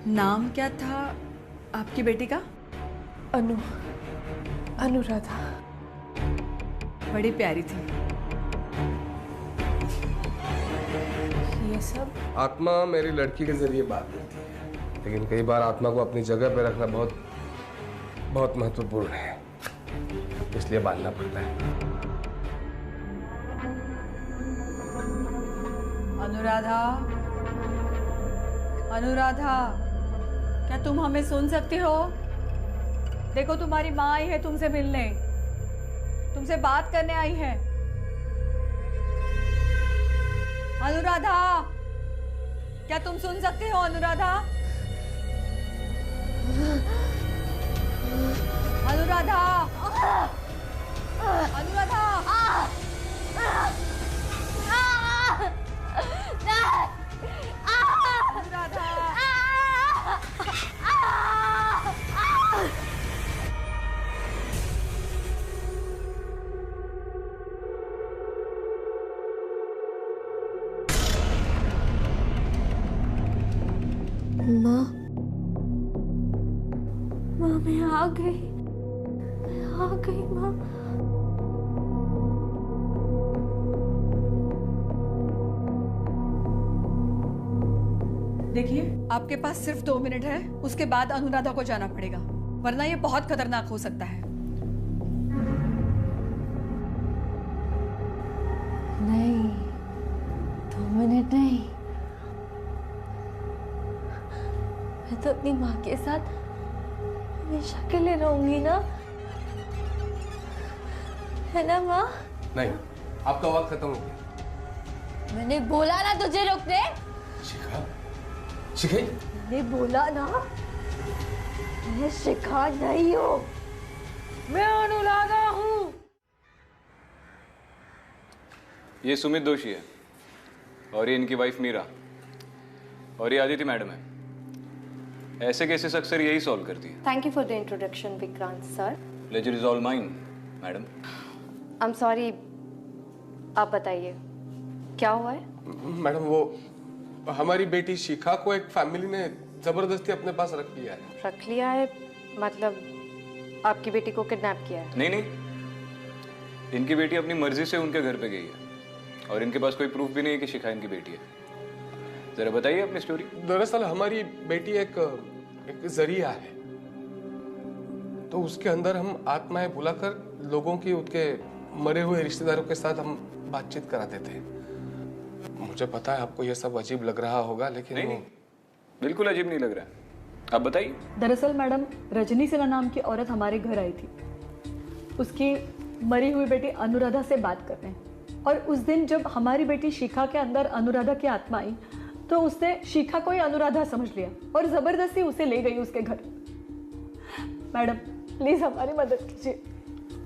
नाम क्या था आपकी बेटी का? अनुराधा। बड़ी प्यारी थी। ये सब आत्मा मेरी लड़की के जरिए बात करती है, लेकिन कई बार आत्मा को अपनी जगह पर रखना बहुत बहुत महत्वपूर्ण है, इसलिए बांधना पड़ता है। अनुराधा, अनुराधा, क्या तुम हमें सुन सकती हो? देखो तुम्हारी माँ आई है तुमसे मिलने, तुमसे बात करने आई है। अनुराधा, क्या तुम सुन सकती हो? अनुराधा, अनुराधा, अनुराधा, माँ, मैं आ गई, माँ। देखिए, आपके पास सिर्फ 2 मिनट है, उसके बाद अनुराधा को जाना पड़ेगा, वरना ये बहुत खतरनाक हो सकता है। नहीं, 2 मिनट नहीं। मैं तो अपनी माँ के साथ हमेशा के लिए रहूंगी ना, है ना माँ? नहीं, आपका वक्त खत्म हो गया। मैंने बोला ना तुझे रोकने। शिखा, शिखा, मैंने बोला ना, मैं शिखा नहीं हूँ, मैं अनुराधा हूँ। ये सुमित दोषी है और ये इनकी वाइफ मीरा और ये आदिति मैडम है। ऐसे केसेस अक्सर यही सॉल्व करती है। Thank you for the introduction, Vikrant sir. Pleasure is all mine, madam. I'm sorry, आप बताइए क्या हुआ है? मैडम, वो हमारी बेटी शिखा को एक फैमिली ने जबरदस्ती अपने पास रख लिया है। रख लिया है मतलब आपकी बेटी को किडनैप किया है? नहीं नहीं, इनकी बेटी अपनी मर्जी से उनके घर पे गई है और इनके पास कोई प्रूफ भी नहीं है कि शिखा इनकी बेटी है। जरा बताइए अपनी स्टोरी। दरअसल हमारी बेटी एक जरिया है, तो उसके अंदर हम आत्माएं बुलाकर लोगों की उनके मरे हुए रिश्तेदारों के साथ हम बातचीत कराते थे। मुझे पता है आपको यह सब अजीब लग रहा होगा, लेकिन नहीं, बिल्कुल अजीब नहीं लग रहा है, आप बताइए। दरअसल मैडम, रजनी सिन्हा नाम की औरत हमारे घर आई थी, उसकी मरी हुई बेटी अनुराधा से बात करने, और उस दिन जब हमारी बेटी शिखा के अंदर अनुराधा की आत्मा आई तो उसने शिखा को ही अनुराधा समझ लिया और जबरदस्ती उसे ले गई उसके घर। मैडम प्लीज हमारी मदद कीजिए।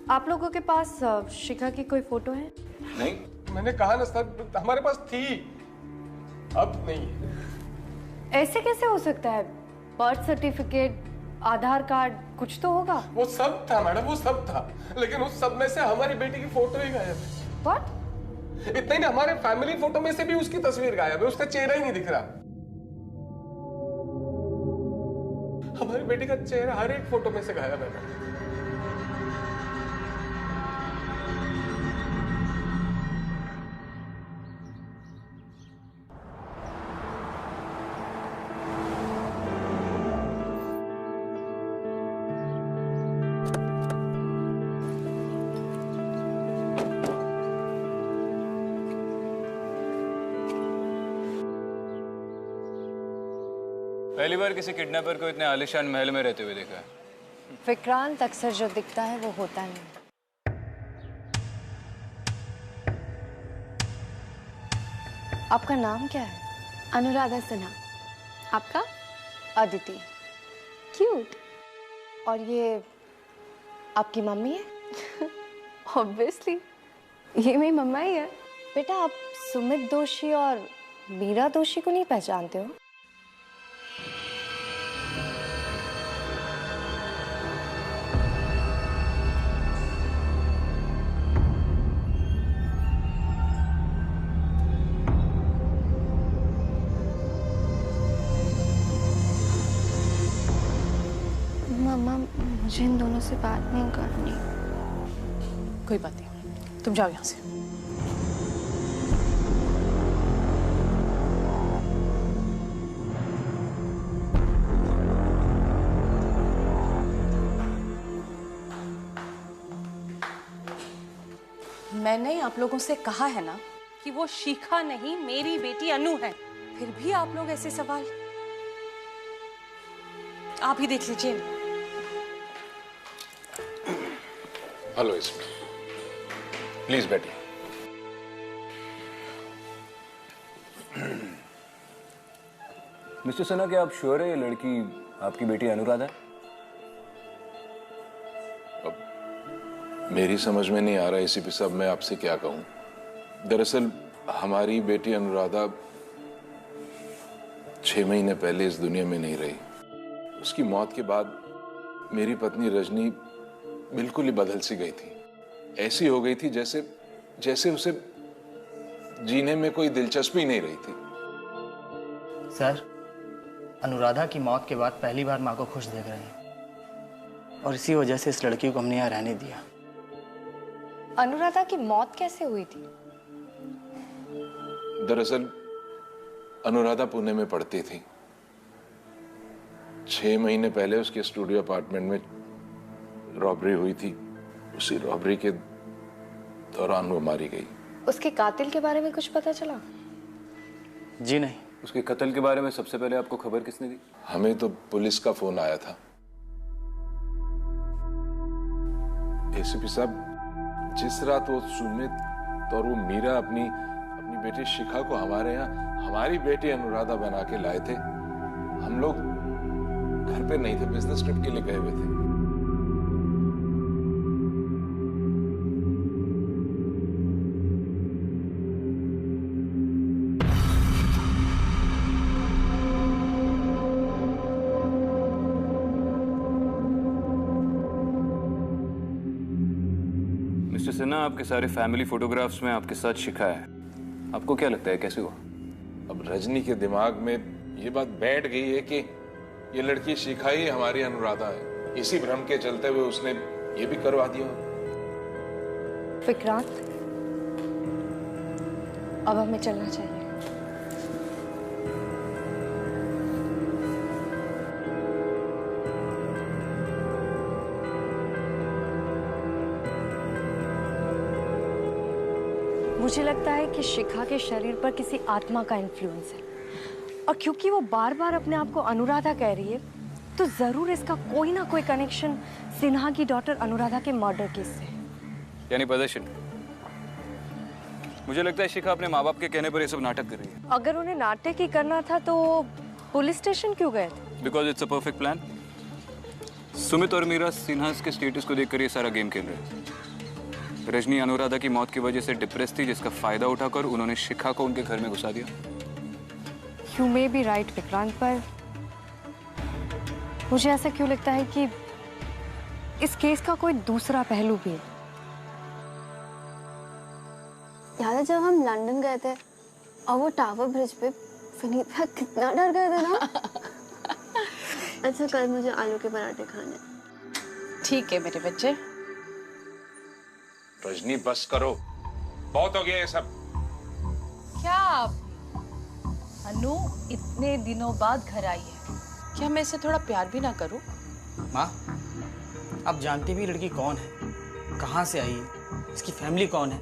आप लोगों के पास शिखा की कोई फोटो है? नहीं, मैंने कहा ना सर, हमारे पास थी, अब नहीं है। ऐसे कैसे हो सकता है? बर्थ सर्टिफिकेट, आधार कार्ड, कुछ तो होगा। वो सब था मैडम, वो सब था, लेकिन उस सब में से हमारी बेटी की फोटो ही गायब है। What? इतना ही नहीं, हमारे फैमिली फोटो में से भी उसकी तस्वीर गायब है, उसका चेहरा ही नहीं दिख रहा। हमारी बेटी का चेहरा हर एक फोटो में से गायब है। पहली बार किसी किडनैपर को इतने आलीशान महल में रहते हुए देखा है। विक्रांत, अक्सर जो दिखता है वो होता नहीं। आपका नाम क्या है? अनुराधा सिन्हा। आपका? अदिति। क्यूट। और ये आपकी मम्मी है? ऑब्वियसली, ये मेरी मम्मा ही है। बेटा, आप सुमित दोषी और मीरा दोषी को नहीं पहचानते हो? मुझे इन दोनों से बात नहीं करनी। कोई बात नहीं, तुम जाओ यहाँ से। मैंने आप लोगों से कहा है ना कि वो शिखा नहीं मेरी बेटी अनु है, फिर भी आप लोग ऐसे सवाल। आप ही देख लीजिए। हेलो इसमें, प्लीज बैठिए। मिस्टर सिन्हा, क्या आप श्योर है ये लड़की आपकी बेटी अनुराधा है? मेरी समझ में नहीं आ रहा एसीपी साहब, मैं आपसे क्या कहूं। दरअसल हमारी बेटी अनुराधा 6 महीने पहले इस दुनिया में नहीं रही। उसकी मौत के बाद मेरी पत्नी रजनी बिल्कुल ही बदल सी गई थी। ऐसी हो गई थी जैसे उसे जीने में कोई दिलचस्पी नहीं रही थी। सर, अनुराधा की मौत के बाद पहली बार माँ को खुश देख रहे हैं और इसी वजह से इस लड़की को हमने यहाँ रहने दिया। अनुराधा की मौत कैसे हुई थी? दरअसल अनुराधा पुणे में पढ़ती थी। 6 महीने पहले उसके स्टूडियो अपार्टमेंट में रॉबरी हुई थी। उसी रॉबरी के दौरान वो मारी गई। उसके कातिल के बारे में कुछ पता चला? जी नहीं। उसके कत्ल के बारे में सबसे पहले आपको खबर किसने दी? हमें तो पुलिस का फोन आया था। एसीपी साहब, जिस रात वो सुमित और वो मीरा अपनी बेटी शिखा को हमारे यहाँ हमारी बेटी अनुराधा बना के लाए थे, हम लोग घर पे नहीं थे, बिजनेस ट्रिप के लिए गए हुए थे। मिस्टर सिन्हा, आपके सारे फैमिली फोटोग्राफ्स में आपके साथ शिखा है। आपको क्या लगता है कैसे हुआ? अब रजनी के दिमाग में ये बात बैठ गई है कि ये लड़की शिखा ही हमारी अनुराधा है। इसी भ्रम के चलते हुए उसने ये भी करवा दिया। विक्रांत, अब हमें चलना चाहिए। मुझे लगता है कि शिखा के शरीर पर किसी आत्मा का इन्फ्लुएंस है, और क्योंकि वो बार बार अपने आप को अनुराधा कह रही है, तो जरूर इसका कोई ना कोई कनेक्शन सिन्हा की डॉटर अनुराधा के मर्डर केस से है। यानी पोजेशन। मुझे लगता है शिखा अपने माँ बाप के कहने पर ये सब नाटक कर रही है। अगर उन्हें नाटक ही करना था तो पुलिस स्टेशन क्यों गए थे? Because it's a perfect plan. Sumit और मीरा सिन्हा के स्टेटस को देखकर ये सारा गेम खेल रहे हैं। रजनी अनुराधा की मौत की वजह से डिप्रेस थी, जिसका फायदा उठाकर उन्होंने शिखा को उनके घर में घुसा दिया। You may be right Vikrant, पर मुझे ऐसा क्यों लगता है कि इस केस का कोई दूसरा पहलू भी है। याद है जब हम लंदन गए थे और वो टावर ब्रिज पे विनीता कितना डर गए थे ना। अच्छा, कल मुझे आलू के पराठे खाने। ठीक है मेरे बच्चे। रजनी बस करो, बहुत हो गया ये सब। क्या आप? अनु इतने दिनों बाद घर आई है, क्या मैं इसे थोड़ा प्यार भी ना करूं? माँ, आप जानती भी लड़की कौन है, कहाँ से आई है, इसकी फैमिली कौन है।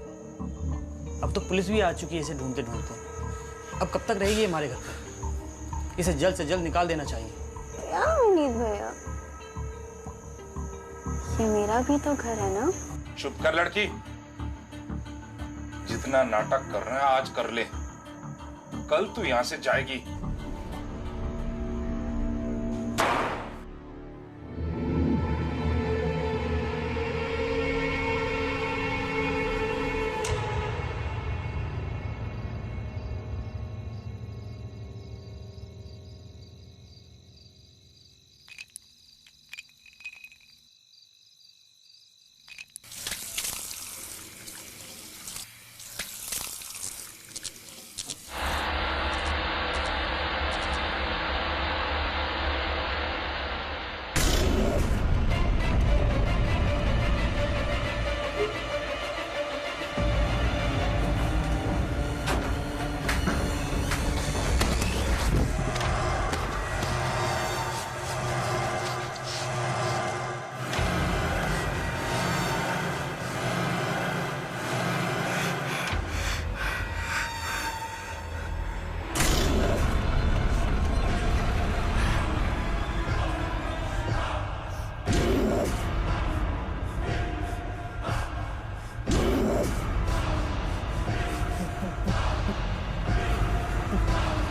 अब तो पुलिस भी आ चुकी है इसे ढूंढते ढूंढते। अब कब तक रहेगी ये हमारे घर पर? इसे जल्द से जल्द निकाल देना चाहिए। क्या उम्मीद भैया, ये मेरा भी तो घर है ना। चुप कर लड़की, जितना नाटक कर रहा है आज कर ले, कल तू यहां से जाएगी।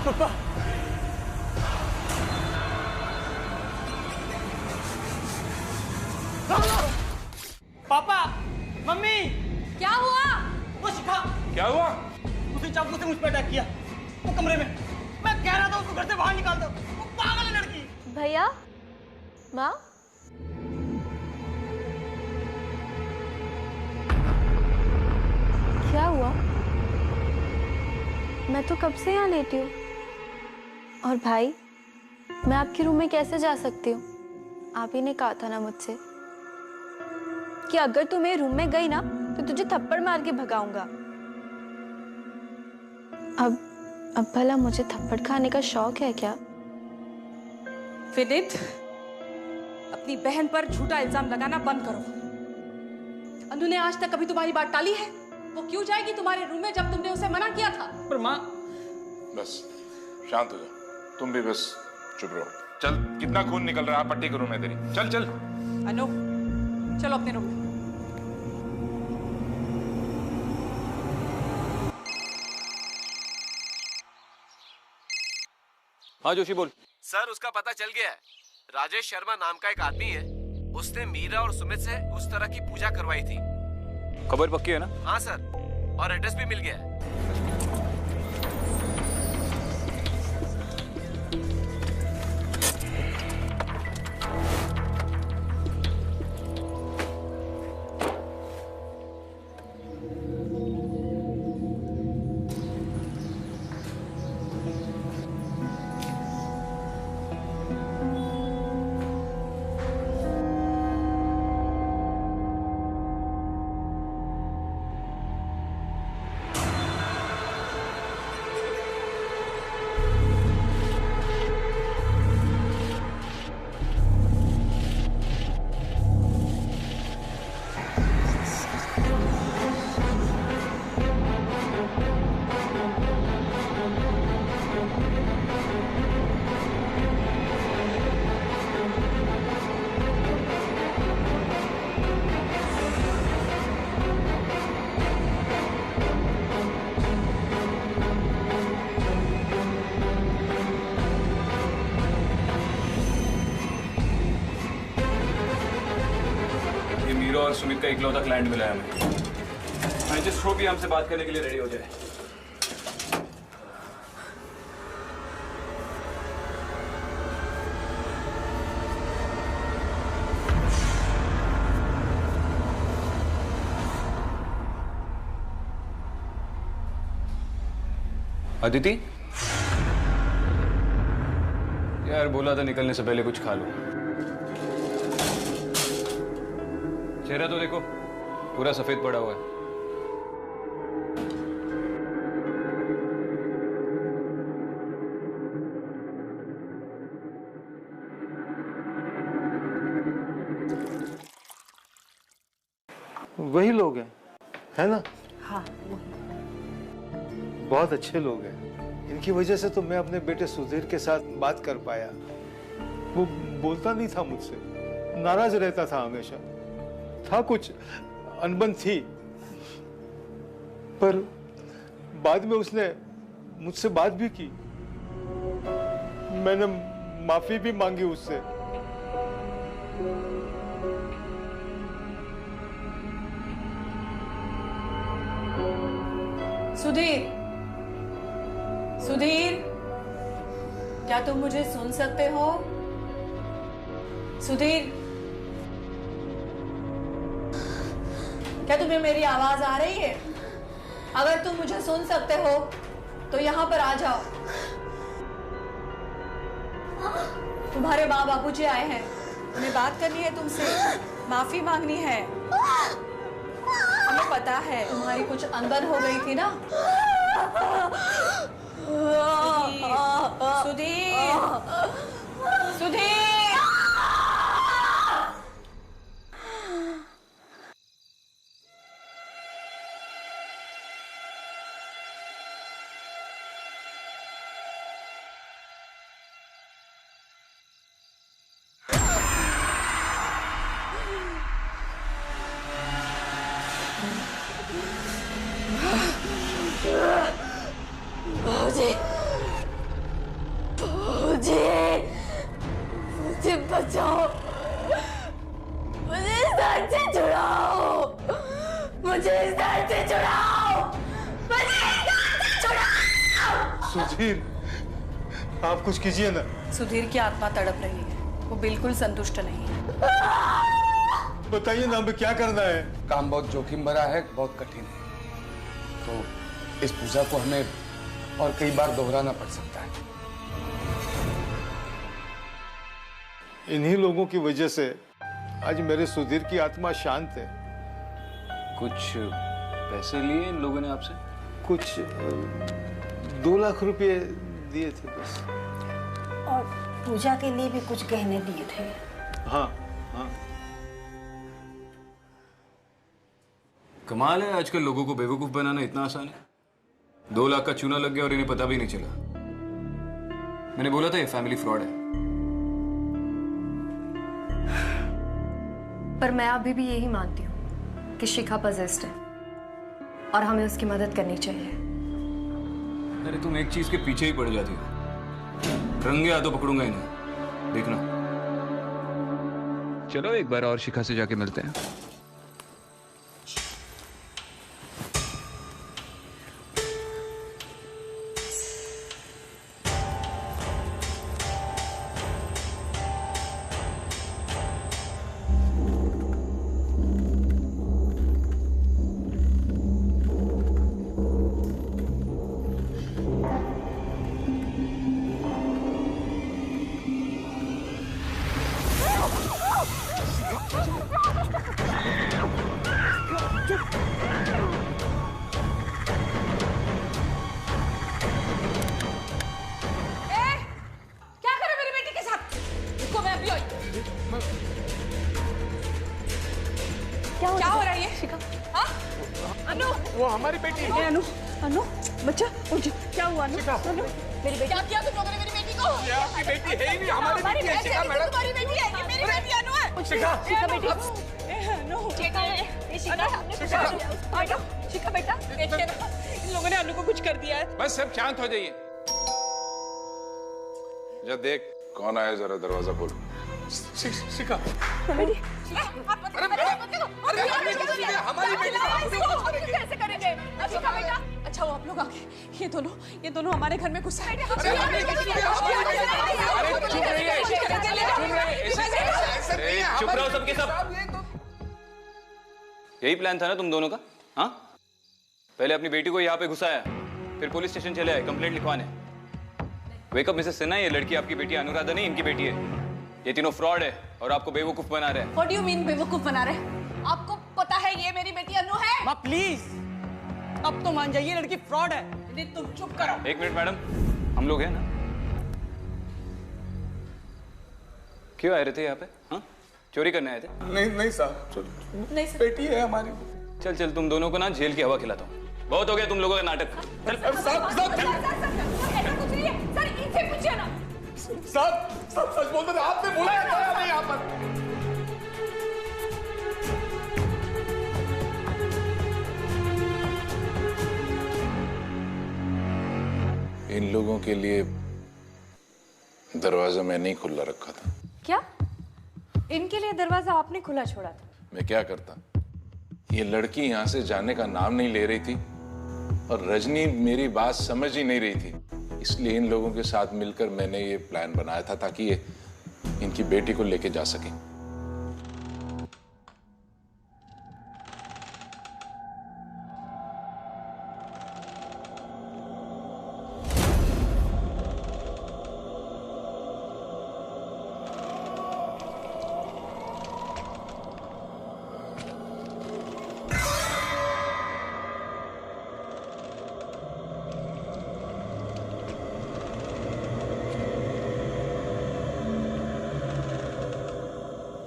पापा पापा मम्मी क्या हुआ? वो शिखा क्या हुआ? उसने चाकू से मुझ पर अटैक किया वो कमरे में। मैं कह रहा था उसको घर से बाहर निकाल दो, वो पागल है लड़की। भैया, माँ, क्या हुआ? मैं तो कब से यहाँ लेटी हूँ। और भाई, मैं आपके रूम में कैसे जा सकती हूँ? आप ही ने कहा था ना मुझसे कि अगर तू मेरे रूम में गई ना तो तुझे थप्पड़ मार के भगाऊंगा। अब भला मुझे थप्पड़ खाने का शौक है क्या? विनीत, अपनी बहन पर झूठा इल्जाम लगाना बंद करो। अनु ने आज तक कभी तुम्हारी बात टाली है? वो क्यों जाएगी तुम्हारे रूम में जब तुमने उसे मना किया था? पर माँ, बस शांत हो जाओ, तुम भी बस चुप रहो। चल, कितना खून निकल रहा है, पट्टी करूं मैं तेरी। चल चल। अनु, चलो अपने रूम में। हाँ जोशी बोल। सर, उसका पता चल गया है। राजेश शर्मा नाम का एक आदमी है, उसने मीरा और सुमित से उस तरह की पूजा करवाई थी। खबर पक्की है ना? हाँ सर, और एड्रेस भी मिल गया है। और सुमित का इकलौता क्लाइंट मिला है हमें। मैं जस्ट होप कि हमसे बात करने के लिए रेडी हो जाए। अदिति, यार बोला था निकलने से पहले कुछ खा लो। चेहरा तो देखो, पूरा सफेद पड़ा हुआ है। वही लोग हैं, है ना? हाँ, बहुत अच्छे लोग हैं। इनकी वजह से तो मैं अपने बेटे सुधीर के साथ बात कर पाया। वो बोलता नहीं था मुझसे, नाराज रहता था हमेशा। था कुछ अनबन थी, पर बाद में उसने मुझसे बात भी की। मैंने माफी भी मांगी उससे। सुधीर, सुधीर, क्या तुम मुझे सुन सकते हो? सुधीर, क्या तुम्हें मेरी आवाज आ रही है? अगर तुम मुझे सुन सकते हो तो यहाँ पर आ जाओ। तुम्हारे माँ बाबूजी आए हैं, उन्हें बात करनी है तुमसे, माफी मांगनी है। हमें पता है तुम्हारी कुछ अनबन हो गई थी ना। सुधीर, सुधीर, बचाओ, मुझे इस दर्द से छुड़ाओ, मुझे इस दर्द से छुड़ाओ, मुझे इस दर्द से छुड़ाओ। सुधीर, आप कुछ कीजिए ना। सुधीर की आत्मा तड़प रही है, वो बिल्कुल संतुष्ट नहीं है। बताइए ना, हमें क्या करना है? काम बहुत जोखिम भरा है, बहुत कठिन है, तो इस पूजा को हमें और कई बार दोहराना पड़ सकता है। इन्हीं लोगों की वजह से आज मेरे सुधीर की आत्मा शांत है। कुछ पैसे लिए इन लोगों ने आपसे? कुछ 2 लाख रुपए दिए थे बस। और पूजा के लिए भी कुछ गहने दिए थे। हाँ हाँ। कमाल है, आजकल लोगों को बेवकूफ बनाना इतना आसान है। 2 लाख का चूना लग गया और इन्हें पता भी नहीं चला। मैंने बोला था ये फैमिली फ्रॉड है। पर मैं अभी भी यही मानती हूँ कि शिखा पजेस्ड है और हमें उसकी मदद करनी चाहिए। अरे तुम एक चीज के पीछे ही पड़ जाती हो। रंगे हाथों पकड़ूंगा इन्हें, देखना। चलो एक बार और शिखा से जाके मिलते हैं। क्या हो रहा है ये? शिखा, हाँ? अनु, वो हमारी बेटी है। अनु, अनु, बच्चा, उठ जा। क्या हुआ अनु? अनु, मेरी बेटी। क्या किया तुम लोगों ने मेरी बेटी को? ये आपकी बेटी है ही नहीं, हमारी बेटी है। शिखा मैडम, तुम्हारी बेटी है, ये मेरी बेटी अनु है। शिखा, शिखा बेटी। अनु, शिखा, शिखा, शिखा बेटा, देखिए ना, इन लोगों ने अनु को कुछ कर दिया है। बस सब शांत हो जाइए। जा देख कौन आया, जरा दरवाजा खोल। शिखा, बेटी, कैसे करेंगे? शिखा बेटा, अच्छा वो आप लोग आ गए। ये दोनों हमारे घर में घुस आए। चुप रहो सबके सब। यही प्लान था ना तुम दोनों का? हाँ, पहले अपनी बेटी को यहाँ पे घुसाया, फिर पुलिस स्टेशन चले आए कंप्लेंट लिखवाने। वेकअप मिसेस सिन्हा, ये लड़की आपकी बेटी अनुराधा नहीं, इनकी बेटी है। ये तीनों फ्रॉड है और आपको बेवकूफ बना रहे हैं। What do you mean बेवकूफ बना रहे? आपको पता है ये मेरी बेटी अनु है। माँ प्लीज, अब तो मान जाइए, लड़की फ्रॉड है। नहीं, तुम चुप करो। 1 मिनट मैडम, हम लोग हैं ना? क्यों आए रहे थे यहाँ पे? हाँ, चोरी करने आए थे? नहीं साहब, नहीं सर, बेटी है हमारी। चल तुम दोनों को ना जेल की हवा खिलाता हूँ। बहुत हो गया तुम लोगों का नाटक। सर इनसे पूछिए ना। साहब सच बोलते थे, आपने बुलाया था हमें यहाँ पर। इन लोगों के लिए दरवाजा मैंने ही खुला रखा था। क्या? इनके लिए दरवाजा आपने खुला छोड़ा था? मैं क्या करता, ये लड़की यहाँ से जाने का नाम नहीं ले रही थी और रजनी मेरी बात समझ ही नहीं रही थी। इसलिए इन लोगों के साथ मिलकर मैंने ये प्लान बनाया था ताकि ये इनकी बेटी को लेके जा सके।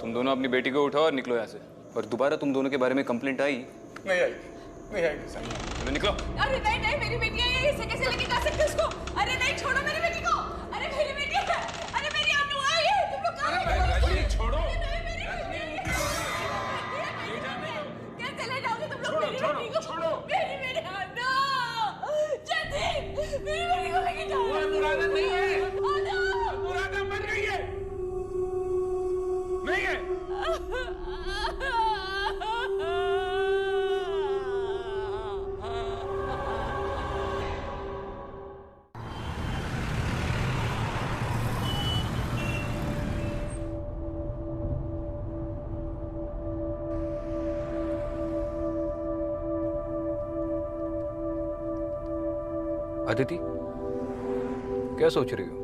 तुम दोनों अपनी बेटी को उठाओ और निकलो यहाँ से। और दोबारा तुम दोनों के बारे में कंप्लेंट आई? नहीं आएगी सर। चलो निकलो। अरे नहीं, मेरी बेटी है, ये इसे कैसे लेके जा सकते उसको? अरे नहीं, छोड़ो मेरी बेटी को। अरे मेरी बेटी है, अरे मेरी अनु है ये। तुम लोग कहाँ हैं? छोड़ो। कैसे ले जाओगे तुम लोग मेरी बेटी को? छोड़ो। मेरी बेटी अनु, जल्दी मेरी बेटी को लेके जाओ। अनुराधा नहीं है, अनु, अनुराधा मर गई है। अदिति, क्या सोच रही हो?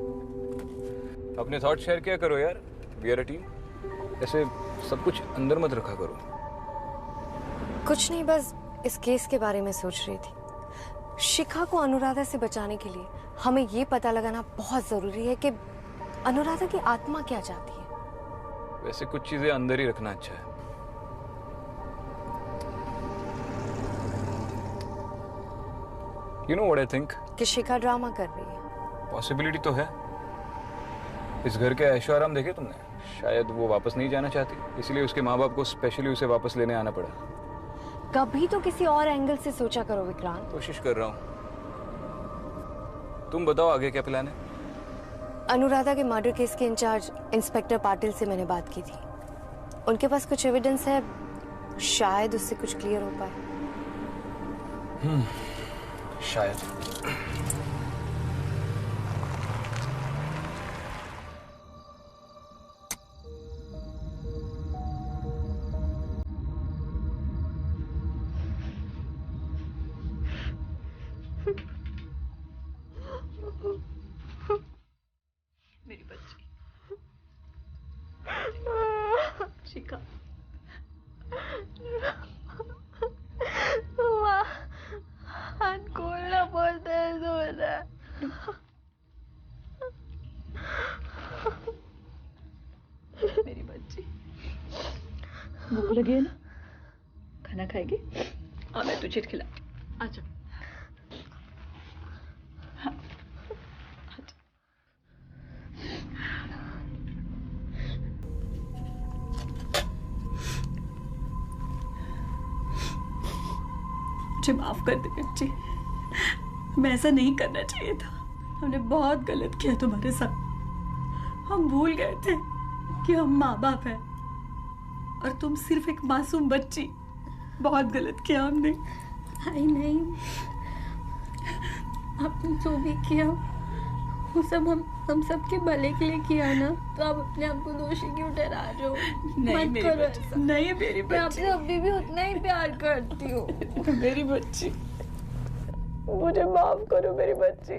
अपने थॉट शेयर किया करो यार, वी आर अ टीम। ऐसे सब कुछ अंदर मत रखा करो। कुछ नहीं, बस इस केस के बारे में सोच रही थी। शिखा को अनुराधा से बचाने के लिए हमें ये पता लगाना बहुत जरूरी है कि अनुराधा की आत्मा क्या चाहती है। वैसे कुछ चीजें अंदर ही रखना अच्छा है। You know what I think? कि शिखा ड्रामा कर रही है। पॉसिबिलिटी तो है। इस घर के ऐशो आराम देखे तुमने? शायद वो वापस नहीं जाना चाहती, इसलिए उसके माँ बाप को स्पेशली उसे वापस लेने आना पड़ा। कभी तो किसी और एंगल से सोचा करो विक्रांत। कोशिश कर रहा हूँ। तुम बताओ आगे क्या प्लान है? अनुराधा के मर्डर केस के इंचार्ज इंस्पेक्टर पाटिल से मैंने बात की थी। उनके पास कुछ एविडेंस है, शायद उससे कुछ क्लियर हो पाए। शायद। मेरी बच्ची शिखा, हाथ खोलना बहुत दर्द हो रहा है। मेरी बच्ची, भूख लगी है ना? खाना खाएगी? और मैं तुझे खिला। आजा। हाँ, आजा। मुझे माफ कर दे बच्ची, हमें ऐसा नहीं करना चाहिए था। हमने बहुत गलत किया तुम्हारे साथ। हम भूल गए थे कि हम माँ बाप हैं और तुम सिर्फ एक मासूम बच्ची। बहुत गलत किया हमने। आई नहीं, आपने जो भी किया वो सब हम सबके भले के लिए किया ना, तो आप अपने आप को दोषी क्यों ठहरा रहे हो? नहीं मेरी बच्ची, नहीं मेरी मैं बच्ची, आपसे अभी भी उतना ही प्यार करती हूँ। मेरी बच्ची, मुझे माफ करो मेरी बच्ची,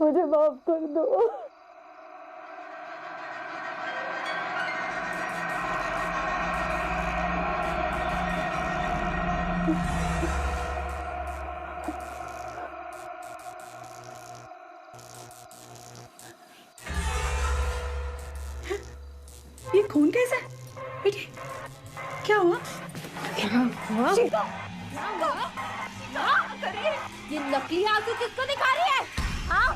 मुझे माफ कर दो। ये खून कैसा है बेटी? क्या हुआ? ये नकली आंसू किसको दिखा रही है? हाँ?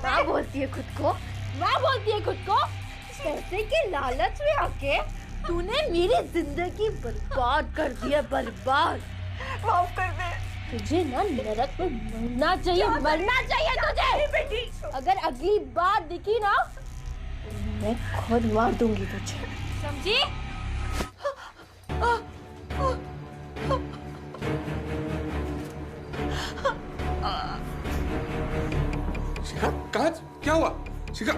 माँ बोलती है खुद को, माँ बोलती है खुद को। पैसे के लालच में आके तूने मेरी जिंदगी बर्बाद कर दिया, बर्बाद। माफ कर दे। तुझे ना नरक में मरना चाहिए, मरना चाहिए तुझे। बेटी, अगर अगली बार दिखी ना, मैं खुद मार दूंगी तुझे, समझी? शिखा, कहाँ? क्या हुआ? शिखा,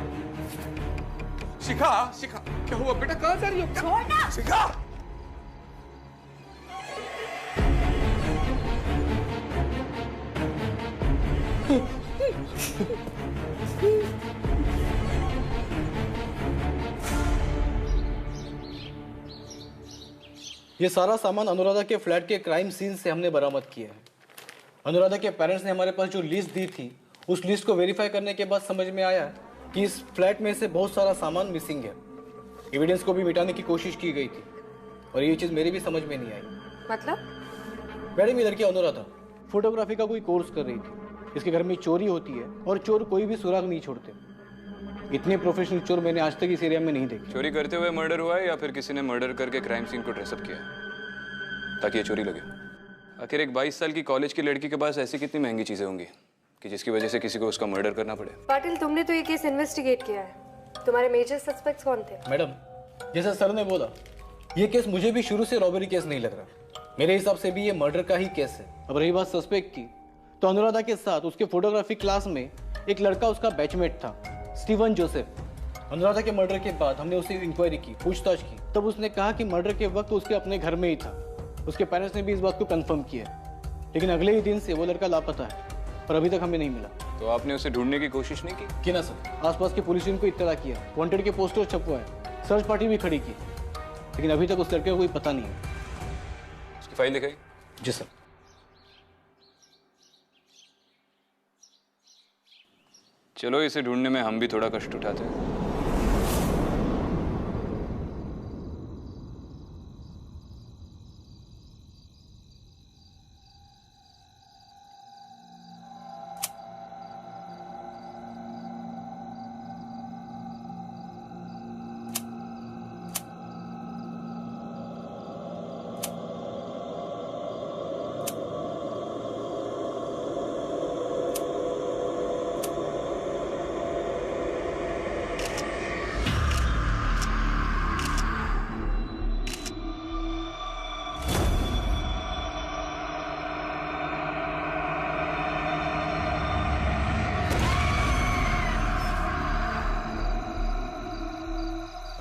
शिखा, शिखा, क्या हुआ बेटा? कहाँ जा रही हो? छोड़ना। शिखा, ये सारा सामान अनुराधा के फ्लैट के क्राइम सीन से हमने बरामद किया है। अनुराधा के पेरेंट्स ने हमारे पास जो लिस्ट दी थी, उस लिस्ट को वेरीफाई करने के बाद समझ में आया कि इस फ्लैट में से बहुत सारा सामान मिसिंग है। एविडेंस को भी मिटाने की कोशिश की गई थी और ये चीज़ मेरी भी समझ में नहीं आई। मतलब? मैडम, ये लड़की अनुराधा फोटोग्राफी का कोई कोर्स कर रही थी। इसके घर में चोरी होती है और चोर कोई भी सुराग नहीं छोड़ते। इतने प्रोफेशनल चोर मैंने आज तक इस एरिया में नहीं देखे। चोरी करते हुए मर्डर हुआ है या फिर किसी ने मर्डर करके क्राइम सीन को ड्रेसअप किया ताकि ये चोरी लगे? आखिर एक 22 साल की कॉलेज की लड़की के पास ऐसी कितनी महंगी चीजें होंगी कि जिसकी वजह से किसी को उसका मर्डर करना पड़े? पाटिल, तुमने तो ये केस इन्वेस्टिगेट किया है। तुम्हारे मेजर सस्पेक्ट्स कौन थे? मैडम, जैसा सर ने बोला, ये केस मुझे भी शुरू से रॉबरी केस नहीं लग रहा। मेरे हिसाब से भी ये मर्डर का ही केस है। अब रही बात सस्पेक्ट की, तो अनुराधा के साथ उसके फोटोग्राफी क्लास में एक लड़का उसका बैचमेट था, स्टीवन जोसेफ। अनुराधा के मर्डर के बाद हमने उसे इंक्वायरी की, पूछताछ की, तब उसने कहा कि मर्डर के वक्त उसके अपने घर में ही था। उसके पेरेंट्स ने भी इस बात को कंफर्म किया। लेकिन अगले ही दिन से वो लड़का लापता है और अभी तक हमें नहीं मिला। तो आपने उसे ढूंढने की कोशिश नहीं की? ना सर, आसपास की पुलिस टीम को इत्तला किया, वांटेड के पोस्टर छपवाए, सर्च पार्टी भी खड़ी की, लेकिन अभी तक उस लड़के का कोई पता नहीं है। उसकी फाइल दिखाई? जी सर। चलो, इसे ढूंढने में हम भी थोड़ा कष्ट उठाते हैं।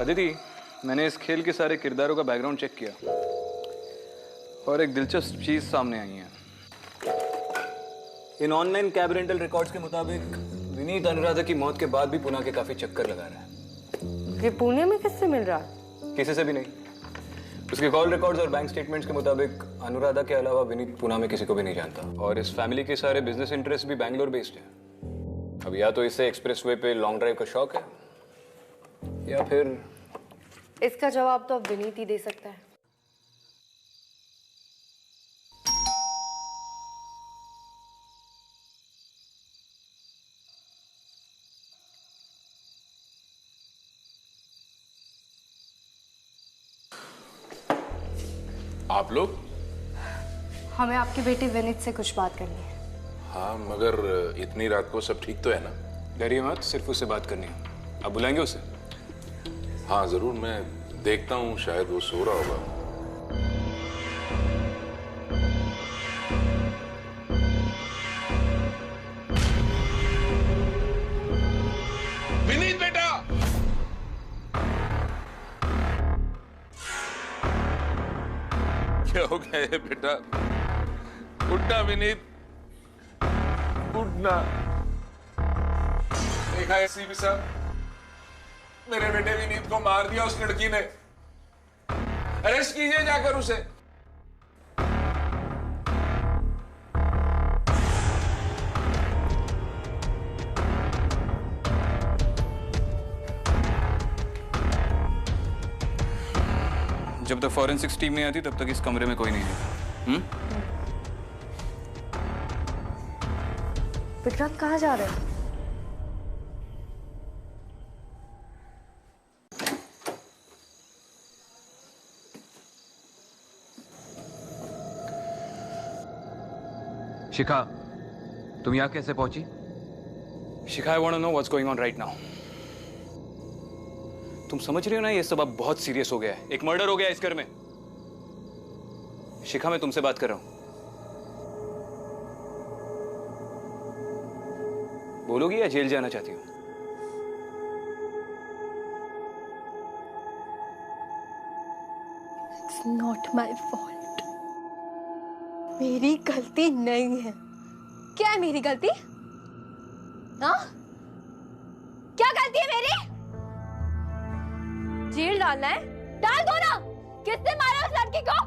अदिति, मैंने इस खेल के सारे किरदारों का बैकग्राउंड चेक किया और एक दिलचस्प चीज सामने आई है। इन ऑनलाइन कैब रेंटल रिकॉर्ड्स के मुताबिक विनीत अनुराधा की मौत के बाद भी पुणे के काफी चक्कर लगा रहा है। ये पुणे में किससे मिल रहा है? किसी से भी नहीं। उसके कॉल रिकॉर्ड्स और बैंक स्टेटमेंट्स के मुताबिक अनुराधा के अलावा विनीत पुणे में किसी को भी नहीं जानता और इस फैमिली के सारे बिजनेस इंटरेस्ट भी बैंगलोर बेस्ड है। अब या तो इसे एक्सप्रेसवे पे लॉन्ग ड्राइव का शौक है या फिर इसका जवाब तो अब विनीत ही दे सकता है। आप लोग? हमें आपके बेटे विनीत से कुछ बात करनी है। हाँ, मगर इतनी रात को सब ठीक तो है ना? डरिए मत, सिर्फ उससे बात करनी है। आप बुलाएंगे उसे? हाँ जरूर, मैं देखता हूँ, शायद वो सो रहा होगा। विनीत बेटा! क्या हो गया है बेटा? उठना विनीत, उठना। देखा एसीपी साहब, मेरे बेटे विनीत को मार दिया उस लड़की ने। अरेस्ट कीजिए जाकर उसे। जब तक फॉरेंसिक्स टीम नहीं आती तब तक इस कमरे में कोई नहीं है। विक्रांत कहाँ जा रहे हैं? शिखा, तुम यहाँ कैसे पहुंची? Shikha, I want to know what's going on right now. तुम समझ रहे हो ना, ये सब अब बहुत सीरियस हो गया है। एक मर्डर हो गया है इस घर में। शिखा, मैं तुमसे बात कर रहा हूं। बोलोगी या जेल जाना चाहती हो? It's not my fault. मेरी गलती नहीं है। क्या है मेरी गलती? हाँ? क्या गलती है मेरी? जेल डालना है? डाल दो ना। किसने मारा उस लड़की को?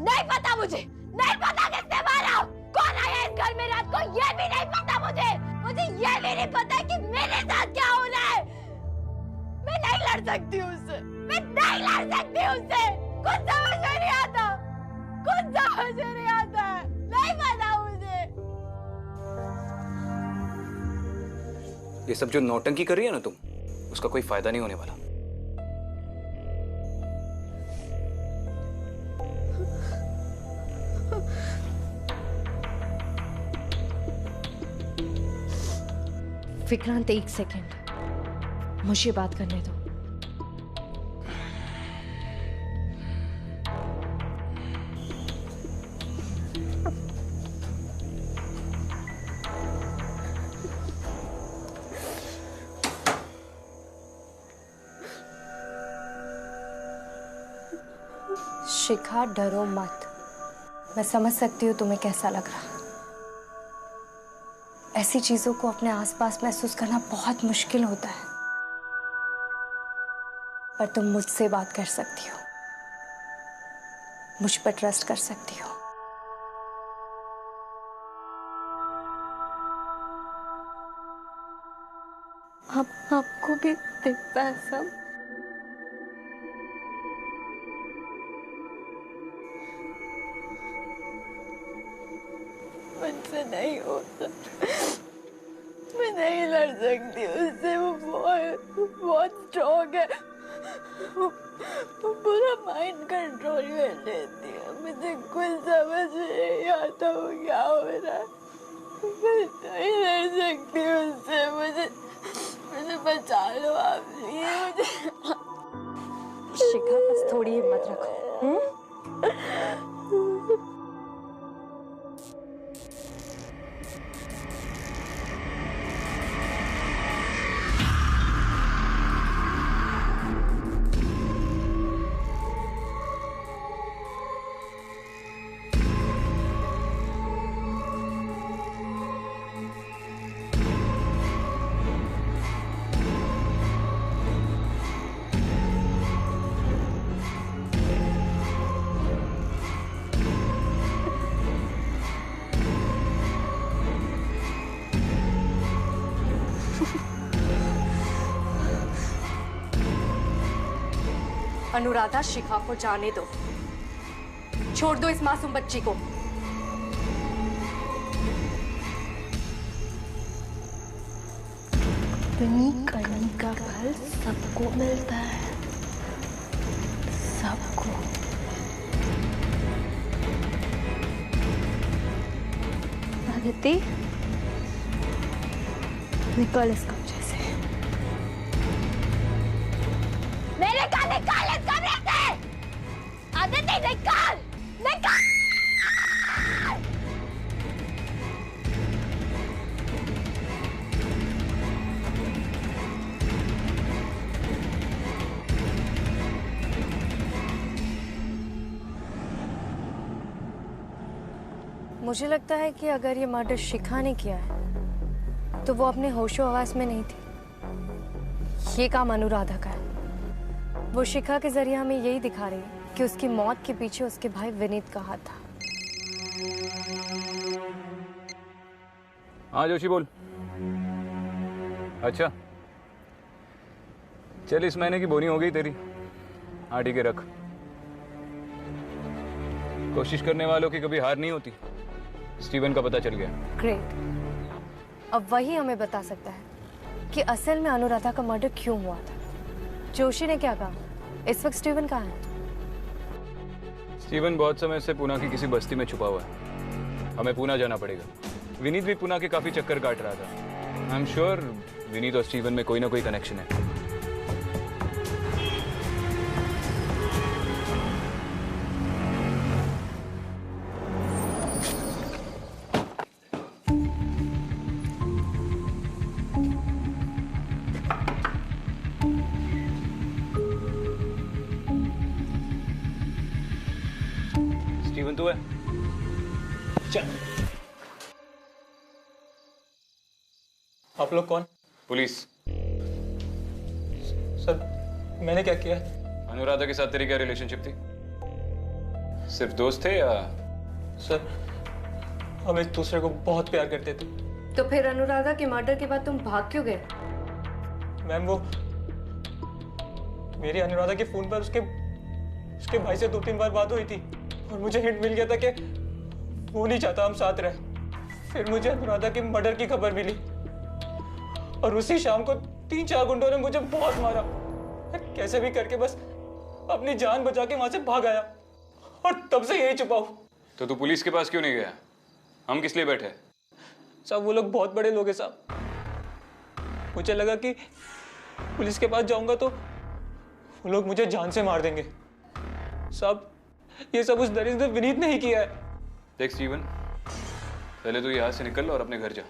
नहीं पता मुझे। नहीं पता किसने मारा। कौन आया इस घर में रात को? ये भी नहीं पता मुझे। मुझे ये भी नहीं पता कि मेरे साथ क्या होना है। मैं नहीं लड़ सकती उससे। मैं नहीं लड़ सकती उससे। कुछ समझ में नहीं आता। कुछ समझ में नहीं आता। नहीं पता मुझे। ये सब जो नौटंकी कर रही है ना तुम, उसका कोई फायदा नहीं होने वाला। विक्रांत, एक सेकंड, मुझे बात करने दो। शिखा, डरो मत। मैं समझ सकती हूँ तुम्हें कैसा लग रहा। ऐसी चीजों को अपने आसपास महसूस करना बहुत मुश्किल होता है, पर तुम मुझसे बात कर सकती हो, मुझ पर ट्रस्ट कर सकती हो। आपको भी दिखता है सब। मुझसे नहीं होता, मैं नहीं लड़ सकती उससे। वो बहुत स्ट्रॉन्ग है, वो पूरा माइंड कंट्रोल कर लेती है। मुझे कुछ समझ नहीं आता वो क्या हो रहा है। मैं नहीं लड़ सकती उससे। मुझे बचा लो आप, प्लीज। शिखा, बस थोड़ी हिम्मत रखो। अनुराधा, शिखा को जाने दो, छोड़ दो इस मासूम बच्ची को। अपनी करनी का फल सबको मिलता है, सबको। आदिति, निकल इस कमरे से। मेरे का निकाल इस कमरे से। आदिति, निकाल, निकाल। मुझे लगता है कि अगर ये मर्डर शिखा ने किया है तो वो अपने होशो हवास में नहीं थी। ये काम अनुराधा का है। वो शिखा के जरिए हमें यही दिखा रही है कि उसकी मौत के पीछे उसके भाई विनीत का हाथ था। हाँ जोशी बोल। अच्छा चल, इस महीने की बोनी हो गई तेरी। हाँ ठीक है, रख। कोशिश करने वालों की कभी हार नहीं होती। स्टीवन का पता चल गया। ग्रेट। अब वही हमें बता सकता है कि असल में अनुराधा का मर्डर क्यों हुआ था। जोशी ने क्या कहा? इस वक्त स्टीवन कहाँ है? स्टीवन बहुत समय से पुणे की किसी बस्ती में छुपा हुआ है। हमें पुणे जाना पड़ेगा। विनीत भी पुणे के काफी चक्कर काट रहा था। आई एम श्योर विनीत और स्टीवन में कोई ना कोई कनेक्शन है। स्टीवन तू है? चल। आप लोग कौन? पुलिस। सर मैंने क्या किया? अनुराधा के साथ तेरी क्या रिलेशनशिप थी? सिर्फ दोस्त थे या? सर हम एक दूसरे को बहुत प्यार करते थे। तो फिर अनुराधा के मर्डर के बाद तुम भाग क्यों गए? मैम वो मेरी अनुराधा के फोन पर उसके भाई से 2-3 बार बात हुई थी और मुझे हिंट मिल गया था कि वो नहीं चाहता हम साथ रहे। फिर मुझे अनुराधा के मर्डर की खबर मिली और उसी शाम को 3-4 गुंडों ने मुझे बहुत मारा। कैसे भी करके बस अपनी जान बचा के वहां से भाग आया और तब से यही छुपा हूं। तो तू पुलिस के पास क्यों नहीं गया? हम किस लिए बैठे? साहब वो लोग बहुत बड़े लोग हैं साहब। मुझे लगा कि पुलिस के पास जाऊंगा तो वो लोग मुझे जान से मार देंगे। साहब ये सब उस दरिद्र विनीत ने ही किया है। देख स्टीवन, पहले तू यहाँ से निकल और अपने घर जा।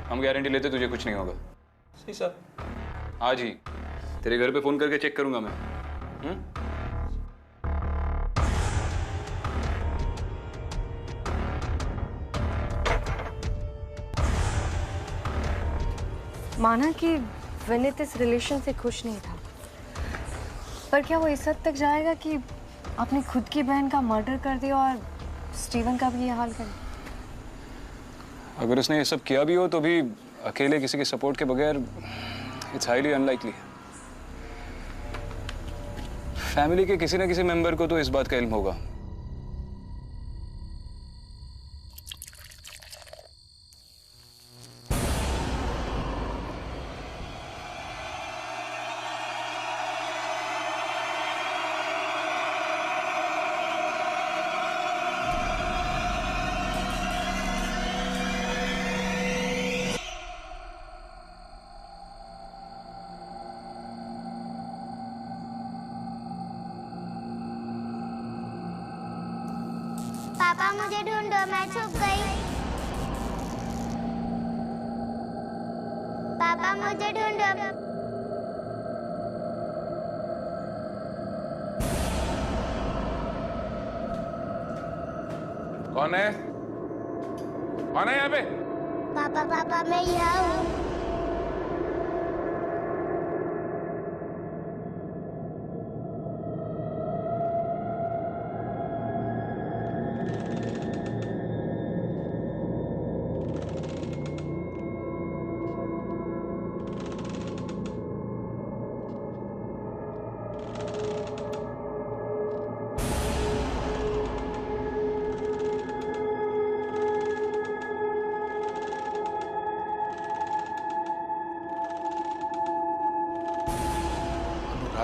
हम गारंटी लेते तुझे कुछ नहीं होगा। सही साहब। आज ही तेरे घर पे फोन करके चेक करूंगा मैं। माना कि विनीत इस रिलेशन से खुश नहीं था, पर क्या वो इस हद तक जाएगा कि अपनी खुद की बहन का मर्डर कर दिया और स्टीवन का भी ये हाल करे? अगर उसने ये सब किया भी हो तो भी अकेले किसी के सपोर्ट के बगैर इट्स हाईली अनलाइकली। फैमिली के किसी न किसी मेंबर को तो इस बात का इल्म होगा। पापा मुझे ढूंढो, मैं छुप गई। पापा मुझे ढूंढो। कौन है? कौन है यहाँ पे? पापा पापा मैं यहाँ हूँ।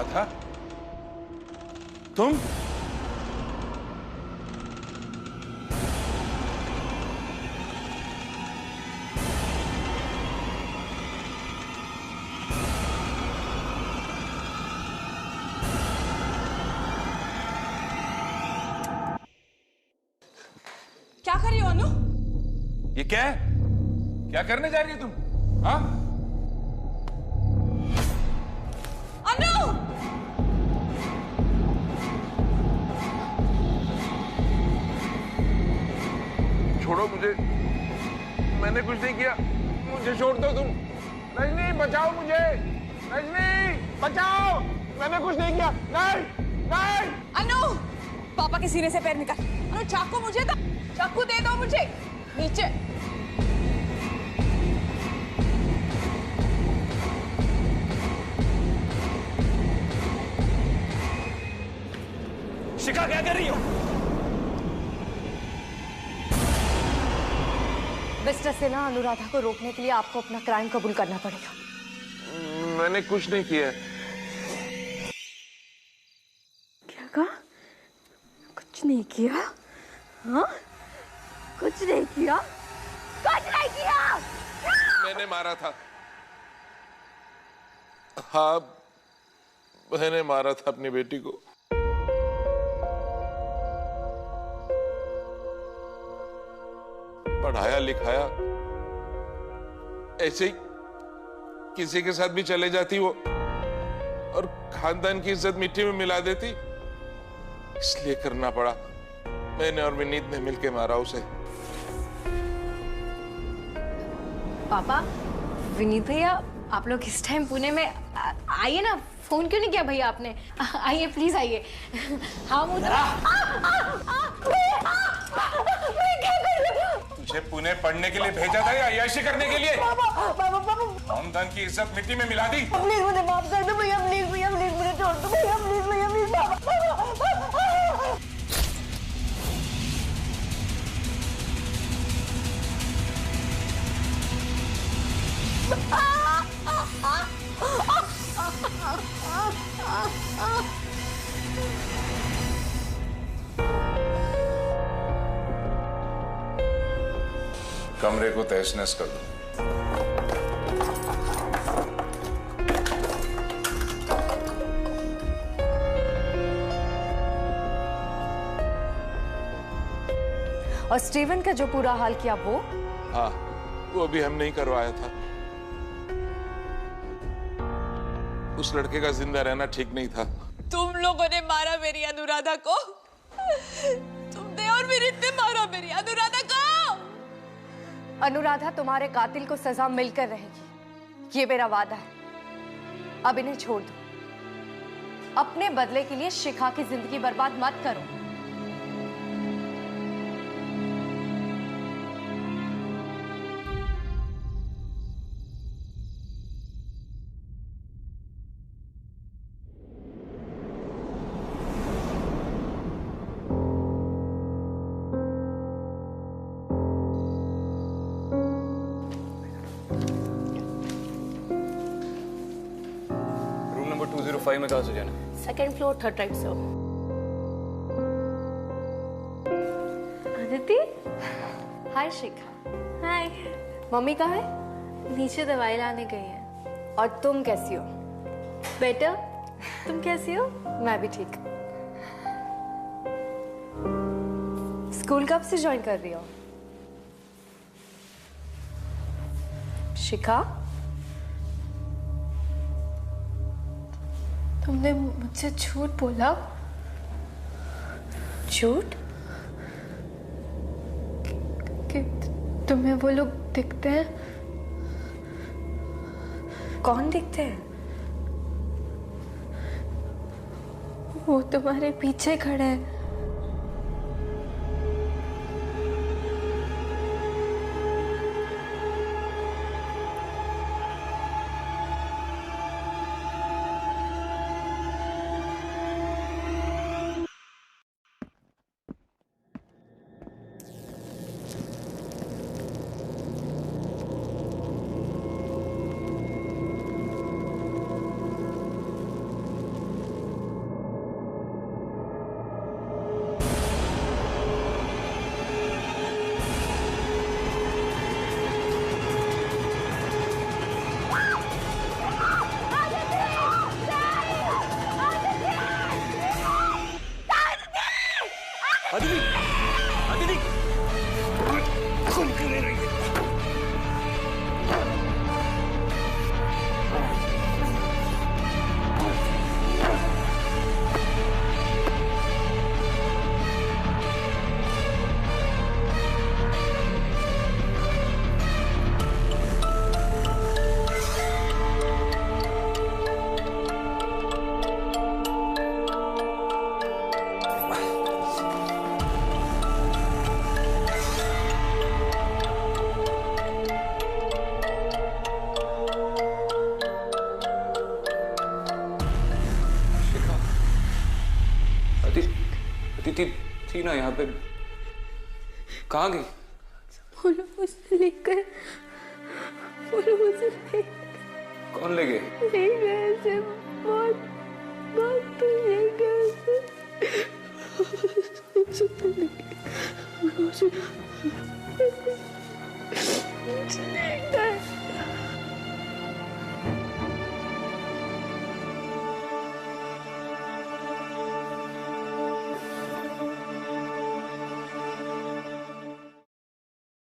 था तुम? क्या कर रही हो अनु? ये क्या है? क्या करने जा रही है तुम? हाँ? अनु! छोड़ो मुझे, मैंने कुछ नहीं किया, मुझे छोड़ दो तुम। रजनी बचाओ मुझे, रजनी बचाओ, मैंने कुछ नहीं किया। नहीं नहीं। अनु, पापा के सीने से पैर निकाल। अनु चाकू मुझे दो, चाकू दे दो मुझे। नीचे। शिखा क्या कर रही हो? मिस्टर सिन्हा, अनुराधा को रोकने के लिए आपको अपना क्राइम कबूल करना पड़ेगा। मैंने कुछ नहीं किया। क्या कहा? कुछ नहीं किया? हाँ? कुछ नहीं किया? कुछ नहीं किया? मैंने मारा था। हाँ, मैंने मारा था अपनी बेटी को। पढ़ाया लिखाया, ऐसे ही किसी के साथ भी चले जाती वो और खानदान की इज्जत मिट्टी में मिला देती, इसलिए करना पड़ा। मैंने और विनीत ने मिलकर मारा उसे। पापा, विनीत भैया, आप लोग इस टाइम पुणे में आइए ना। फोन क्यों नहीं किया भैया आपने? आइए प्लीज आइए। हाँ तुझे पुणे पढ़ने के लिए भेजा था या अय्याशी करने के लिए? खानदान की इज्जत मिट्टी में मिला दी। प्लीज मुझे माफ कर दो भैया, प्लीज भैया, प्लीज मुझे छोड़ दो भैया, प्लीज भैया, प्लीज कमरे को तहस-नहस कर दो। और स्टीवन का जो पूरा हाल किया वो? हाँ, वो भी हमने ही करवाया था। उस लड़के का जिंदा रहना ठीक नहीं था। तुम लोगों ने मारा मेरी अनुराधा को। तुमने और विनीत ने मारा मेरी अनुराधा को। अनुराधा, तुम्हारे कातिल को सजा मिलकर रहेगी। ये मेरा वादा है, अब इन्हें छोड़ दो। अपने बदले के लिए शिखा की जिंदगी बर्बाद मत करो। रूम नंबर 205 में कहाँ से जाना? सेकंड फ्लोर, थर्ड राइट से। अदिति, हाय शिखा। हाय। मम्मी कहाँ है? नीचे दवाई लाने गई है। और तुम कैसी हो? बेटर, तुम कैसी हो? मैं भी ठीक। स्कूल कब से ज्वाइन कर रही हो? शिखा, तुमने मुझसे झूठ बोला? झूठ? कि तुम्हें वो लोग दिखते हैं? कौन दिखते हैं? वो तुम्हारे पीछे खड़े हैं। अदिति, अदिति, खून क्यों ले रही है? अदिति थी ना यहाँ पे, कहाँ गई? वो लोग मुझसे लेकर, वो लोग मुझसे कौन ले गए? ले गए ऐसे, बहुत बहुत ले गए ऐसे।